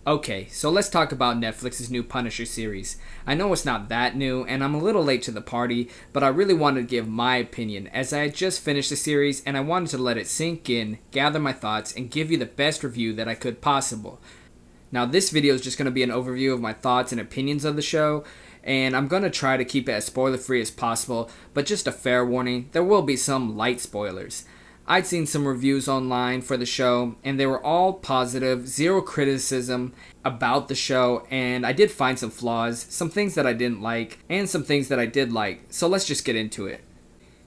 Okay, so let's talk about Netflix's new Punisher series. I know it's not that new, and I'm a little late to the party, but I really wanted to give my opinion as I had just finished the series and I wanted to let it sink in, gather my thoughts, and give you the best review that I could possible. Now, this video is just going to be an overview of my thoughts and opinions of the show, and I'm going to try to keep it as spoiler free as possible, but just a fair warning, there will be some light spoilers. I'd seen some reviews online for the show, and they were all positive, zero criticism about the show, and I did find some flaws, some things that I didn't like, and some things that I did like, so let's just get into it.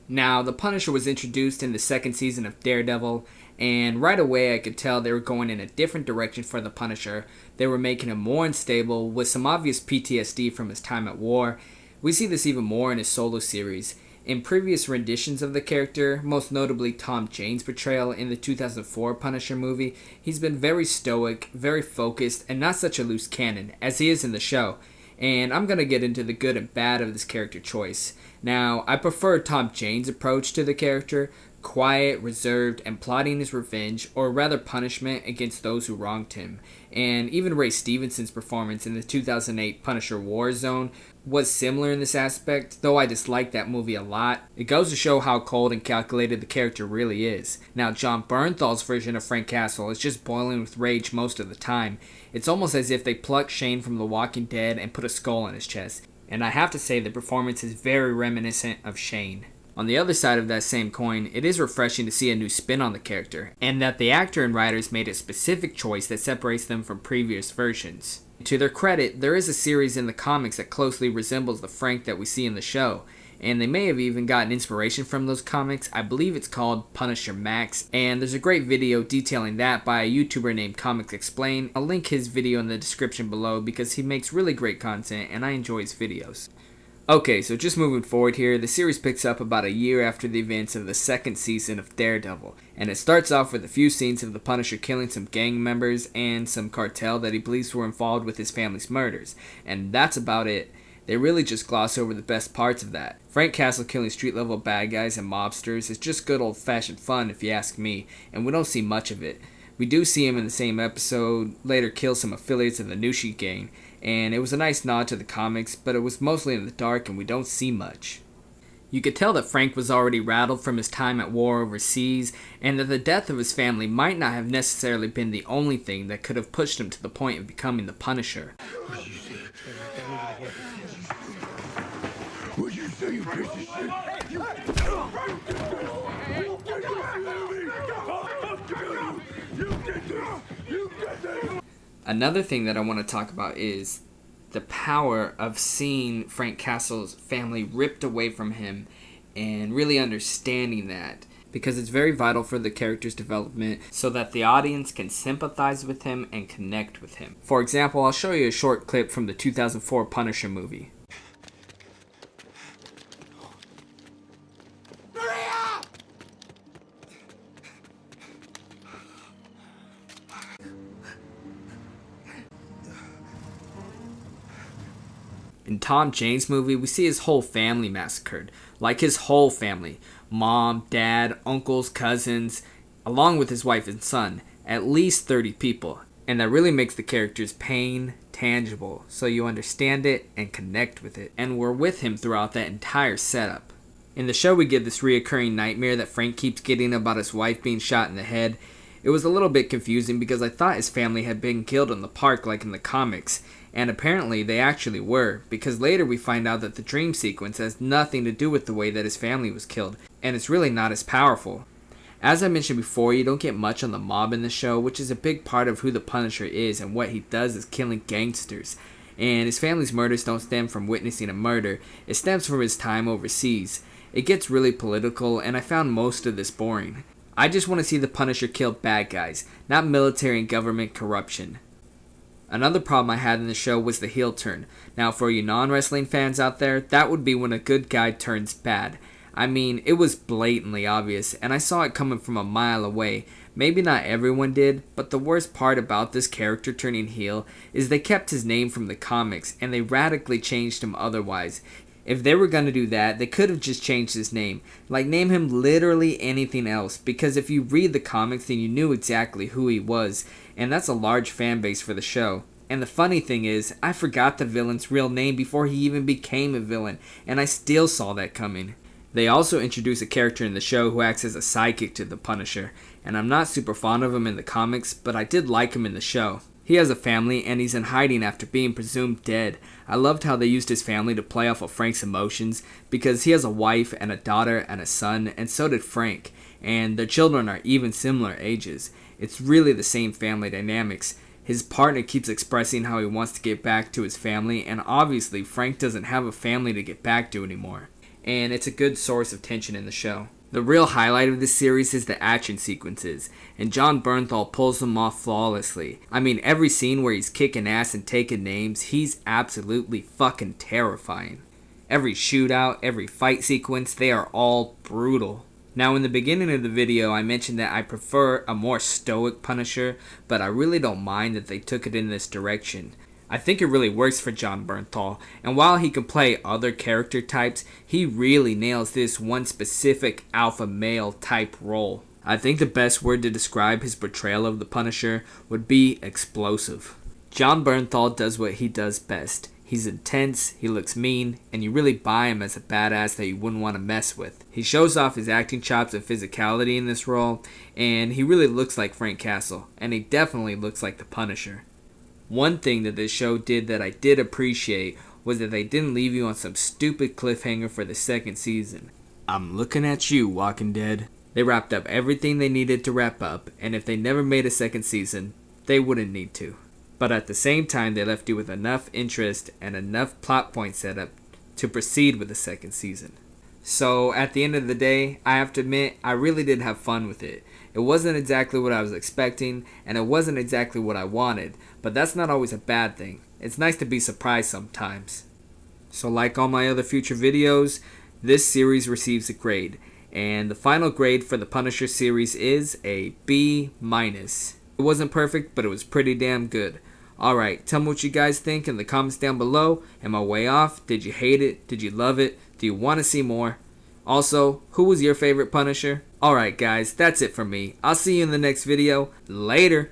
Now, the Punisher was introduced in the second season of Daredevil, and right away I could tell they were going in a different direction for the Punisher. They were making him more unstable, with some obvious PTSD from his time at war. We see this even more in his solo series. In previous renditions of the character, most notably Tom Jane's portrayal in the 2004 Punisher movie, he's been very stoic, very focused, and not such a loose cannon, as he is in the show. And I'm going to get into the good and bad of this character choice. Now, I prefer Tom Jane's approach to the character, quiet, reserved, and plotting his revenge, or rather punishment against those who wronged him. And even Ray Stevenson's performance in the 2008 Punisher Warzone was similar in this aspect, though I disliked that movie a lot. It goes to show how cold and calculated the character really is. Now, Jon Bernthal's version of Frank Castle is just boiling with rage most of the time. It's almost as if they plucked Shane from The Walking Dead and put a skull on his chest. And I have to say the performance is very reminiscent of Shane. On the other side of that same coin, it is refreshing to see a new spin on the character, and that the actor and writers made a specific choice that separates them from previous versions. To their credit, there is a series in the comics that closely resembles the Frank that we see in the show, and they may have even gotten inspiration from those comics. I believe it's called Punisher Max, and there's a great video detailing that by a YouTuber named Comics Explain. I'll link his video in the description below because he makes really great content and I enjoy his videos. Okay, so just moving forward here, the series picks up about a year after the events of the second season of Daredevil, and it starts off with a few scenes of the Punisher killing some gang members and some cartel that he believes were involved with his family's murders, and that's about it. They really just gloss over the best parts of that. Frank Castle killing street-level bad guys and mobsters is just good old-fashioned fun if you ask me, and we don't see much of it. We do see him in the same episode later kill some affiliates of the Nushi gang, and it was a nice nod to the comics, but it was mostly in the dark and we don't see much. You could tell that Frank was already rattled from his time at war overseas, and that the death of his family might not have necessarily been the only thing that could have pushed him to the point of becoming the Punisher. What'd you say, you piece of shit? Another thing that I want to talk about is the power of seeing Frank Castle's family ripped away from him and really understanding that, because it's very vital for the character's development so that the audience can sympathize with him and connect with him. For example, I'll show you a short clip from the 2004 Punisher movie. In Tom Jane's movie, we see his whole family massacred. Like his whole family. Mom, dad, uncles, cousins, along with his wife and son. At least 30 people. And that really makes the character's pain tangible, so you understand it and connect with it. And we're with him throughout that entire setup. In the show, we get this reoccurring nightmare that Frank keeps getting about his wife being shot in the head. It was a little bit confusing because I thought his family had been killed in the park like in the comics. And apparently they actually were, because later we find out that the dream sequence has nothing to do with the way that his family was killed, and it's really not as powerful. As I mentioned before, you don't get much on the mob in the show, which is a big part of who the Punisher is, and what he does is killing gangsters. And his family's murders don't stem from witnessing a murder, it stems from his time overseas. It gets really political, and I found most of this boring. I just want to see the Punisher kill bad guys, not military and government corruption. Another problem I had in the show was the heel turn. Now, for you non-wrestling fans out there, that would be when a good guy turns bad. I mean, it was blatantly obvious, and I saw it coming from a mile away. Maybe not everyone did, but the worst part about this character turning heel is they kept his name from the comics, and they radically changed him otherwise. If they were gonna do that, they could have just changed his name. Like, name him literally anything else, because if you read the comics, then you knew exactly who he was, and that's a large fan base for the show. And the funny thing is, I forgot the villain's real name before he even became a villain, and I still saw that coming. They also introduce a character in the show who acts as a sidekick to the Punisher, and I'm not super fond of him in the comics, but I did like him in the show. He has a family, and he's in hiding after being presumed dead. I loved how they used his family to play off of Frank's emotions, because he has a wife and a daughter and a son, and so did Frank, and their children are even similar ages. It's really the same family dynamics. His partner keeps expressing how he wants to get back to his family, and obviously Frank doesn't have a family to get back to anymore. And it's a good source of tension in the show. The real highlight of this series is the action sequences, and Jon Bernthal pulls them off flawlessly. I mean, every scene where he's kicking ass and taking names, he's absolutely fucking terrifying. Every shootout, every fight sequence, they are all brutal. Now, in the beginning of the video, I mentioned that I prefer a more stoic Punisher, but I really don't mind that they took it in this direction. I think it really works for Jon Bernthal, and while he can play other character types, he really nails this one specific alpha male type role. I think the best word to describe his portrayal of the Punisher would be explosive. Jon Bernthal does what he does best. He's intense, he looks mean, and you really buy him as a badass that you wouldn't want to mess with. He shows off his acting chops and physicality in this role, and he really looks like Frank Castle, and he definitely looks like the Punisher. One thing that this show did that I did appreciate was that they didn't leave you on some stupid cliffhanger for the second season. I'm looking at you, Walking Dead. They wrapped up everything they needed to wrap up, and if they never made a second season, they wouldn't need to. But at the same time, they left you with enough interest and enough plot points set up to proceed with the second season. So at the end of the day, I have to admit, I really did have fun with it. It wasn't exactly what I was expecting, and it wasn't exactly what I wanted, but that's not always a bad thing. It's nice to be surprised sometimes. So like all my other future videos, this series receives a grade, and the final grade for the Punisher series is a B-. It wasn't perfect, but it was pretty damn good. Alright, tell me what you guys think in the comments down below. Am I way off? Did you hate it? Did you love it? Do you want to see more? Also, who was your favorite Punisher? Alright guys, that's it for me. I'll see you in the next video. Later!